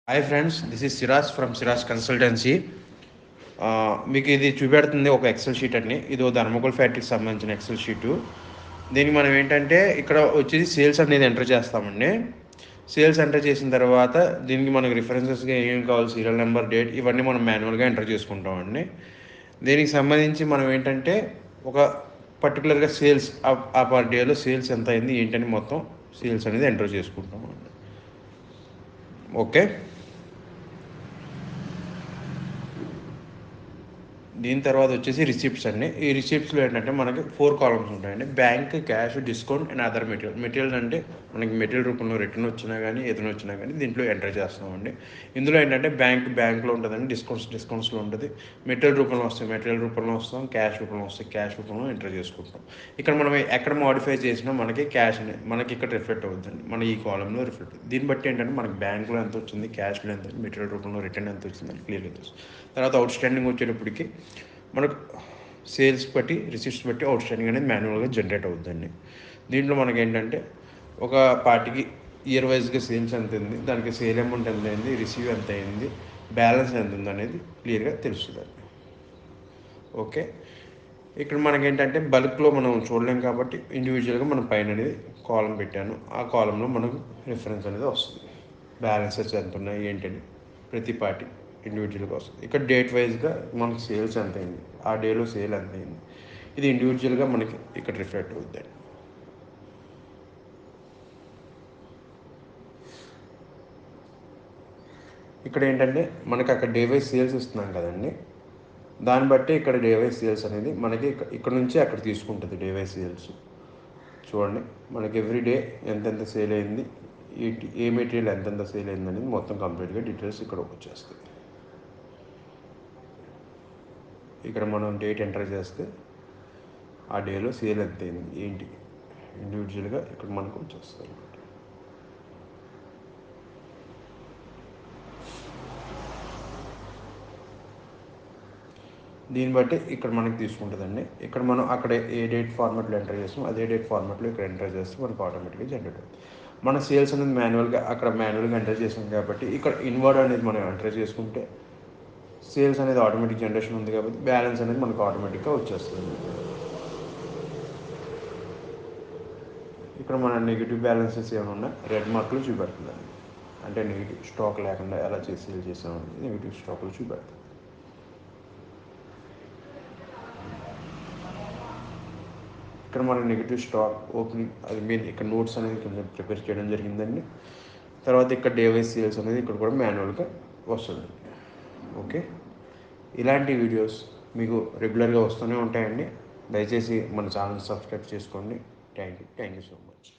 Hi friends, this is Siraj from Siraj consultancy. మీకు ఇది చూపెడుతుంది ఒక ఎక్సెల్ షీట్ అండి. ఇది ఓ థర్మోకోల్ ఫ్యాక్టరీకి సంబంధించిన ఎక్సెల్ షీటు. దీనికి మనం ఏంటంటే ఇక్కడ వచ్చేసి సేల్స్ అనేది ఎంటర్ చేస్తామండి. సేల్స్ ఎంటర్ చేసిన తర్వాత దీనికి మనకు రిఫరెన్సెస్గా ఏమేమి కావాలి, సీరియల్ నెంబర్, డేట్, ఇవన్నీ మనం మాన్యువల్గా ఎంటర్ చేసుకుంటామండి. దీనికి సంబంధించి మనం ఏంటంటే ఒక పర్టికులర్గా సేల్స్ ఆ పర్ డేలో సేల్స్ ఎంత అయింది ఏంటని మొత్తం సేల్స్ అనేది ఎంటర్ చేసుకుంటామండి. ఓకే, దీని తర్వాత వచ్చేసి రిసిప్ట్స్ అండి. ఈ రిసిప్ట్స్లో ఏంటంటే మనకి 4 కాలమ్స్ ఉంటాయండి. Bank, cash, discount and other material. Material అంటే మనకి మెటీరియల్ రూపంలో రిటర్న్ వచ్చినా కానీ ఏదైనా వచ్చినా కానీ దీంట్లో ఎంటర్ చేస్తామండి. ఇందులో ఏంటంటే బ్యాంక్లో ఉంటుందండి, డిస్కౌంట్స్లో ఉంటుంది. మెటీరియల్ రూపంలో వస్తాయి, మెటీరియల్ రూపంలో వస్తాం. క్యాష్ రూపంలో వస్తాయి, క్యాష్ రూపంలో ఎంటర్ చేసుకుంటాం. ఇక్కడ మనం ఎక్కడ మోడిఫై చేసినా మనకి క్యాష్ మనకి ఇక్కడ రిఫ్లెక్ట్ అవుతుందండి, మన ఈ కాలంలో రిఫ్లెక్ట్ అవుతుంది. దీన్ని బట్టి ఏంటంటే మనకి బ్యాంకులో ఎంత వచ్చింది, క్యాష్లో ఎంత, మెటీరియల్ రూపంలో రిటర్న్ ఎంత వచ్చిందని క్లియర్గా తెలుస్తుంది. తర్వాత అవుట్ స్టాండింగ్ వచ్చేటప్పటికి మనకు సేల్స్ బట్టి, రిసిప్ట్స్ బట్టి అవుట్ స్టాండింగ్ అనేది మాన్యువల్గా జనరేట్ అవుతుందండి. దీంట్లో మనకి ఏంటంటే ఒక పార్టీకి ఇయర్ వైజ్గా సేల్స్ ఎంత అయింది, దానికి సేల్ అమౌంట్ ఎంత అయింది, రిసీవ్ ఎంత అయింది, బ్యాలెన్స్ ఎంత ఉంది అనేది క్లియర్గా తెలుస్తుందండి. ఓకే, ఇక్కడ మనకేంటంటే బల్క్లో మనం చూడలేం కాబట్టి ఇండివిజువల్గా మనం పైన అనేది కాలం పెట్టాను. ఆ కాలంలో మనకు రిఫరెన్స్ అనేది వస్తుంది, బ్యాలెన్సెస్ ఎంత ఉన్నాయి ఏంటని ప్రతి పార్టీ ఇండివిజువల్గా వస్తుంది. ఇక్కడ డేట్ వైజ్గా మనకి సేల్స్ ఎంత అయింది, ఆ డేలో సేల్ ఎంత అయింది, ఇది ఇండివిజువల్గా మనకి ఇక్కడ రిఫ్లెక్ట్ అవుతుంది. ఇక్కడ ఏంటంటే మనకి అక్కడ డే వైజ్ సేల్స్ ఇస్తున్నాం కదండి, దాన్ని బట్టి ఇక్కడ డే వైజ్ సేల్స్ అనేది మనకి ఇక్కడ నుంచి అక్కడ తీసుకుంటుంది. డే వైజ్ సేల్స్ చూడండి, మనకి ఎవ్రీడే ఎంతెంత సేల్ అయింది, ఏ మెటీరియల్ ఎంతెంత సేల్ అయింది అనేది మొత్తం కంప్లీట్గా డీటెయిల్స్ ఇక్కడ వచ్చేస్తాయి. ఇక్కడ మనం డేట్ ఎంటర్ చేస్తే ఆ డేలో సేల్ ఎంత అయింది ఏంటి ఇండివిజువల్గా ఇక్కడ మనకు వచ్చేస్తుంది అనమాట. దీన్ని బట్టి ఇక్కడ మనకి తీసుకుంటుందండి. ఇక్కడ మనం అక్కడ ఏ డేట్ ఫార్మాట్లో ఎంటర్ చేస్తాం అదే డేట్ ఫార్మాట్లో ఇక్కడ ఎంటర్ చేస్తే మనకు ఆటోమేటిక్గా జనరేట్ అవుతుంది. మన సేల్స్ అనేది మాన్యువల్గా అక్కడ మాన్యువల్గా ఎంటర్ చేసాం కాబట్టి ఇక్కడ ఇన్వర్డ్ అనేది మనం ఎంటర్ చేసుకుంటే సేల్స్ అనేది ఆటోమేటిక్ జనరేషన్ ఉంది కాబట్టి బ్యాలెన్స్ అనేది మనకు ఆటోమేటిక్గా వచ్చేస్తుంది. ఇక్కడ మన నెగిటివ్ బ్యాలెన్సెస్ ఏమైనా ఉన్నా రెడ్ మార్కులు చూపెడుతుందండి, అంటే నెగిటివ్ స్టాక్ లేకుండా ఎలా చేసి సేల్ చేసామని నెగిటివ్ స్టాక్లు చూపెడుతుంది. ఇక్కడ మన నెగిటివ్ స్టాక్ ఓపెనింగ్ అది మీరు ఇక్కడ నోట్స్ అనేది కొంచెం ప్రిపేర్ చేయడం జరిగిందండి. తర్వాత ఇక్కడ డే వైజ్ సేల్స్ అనేది ఇక్కడ కూడా మాన్యువల్గా వస్తుంది. ఓకే, ఇలాంటి వీడియోస్ మీకు రెగ్యులర్గా వస్తూనే ఉంటాయండి. దయచేసి మన ఛానల్ సబ్స్క్రైబ్ చేసుకోండి. Thank you so much.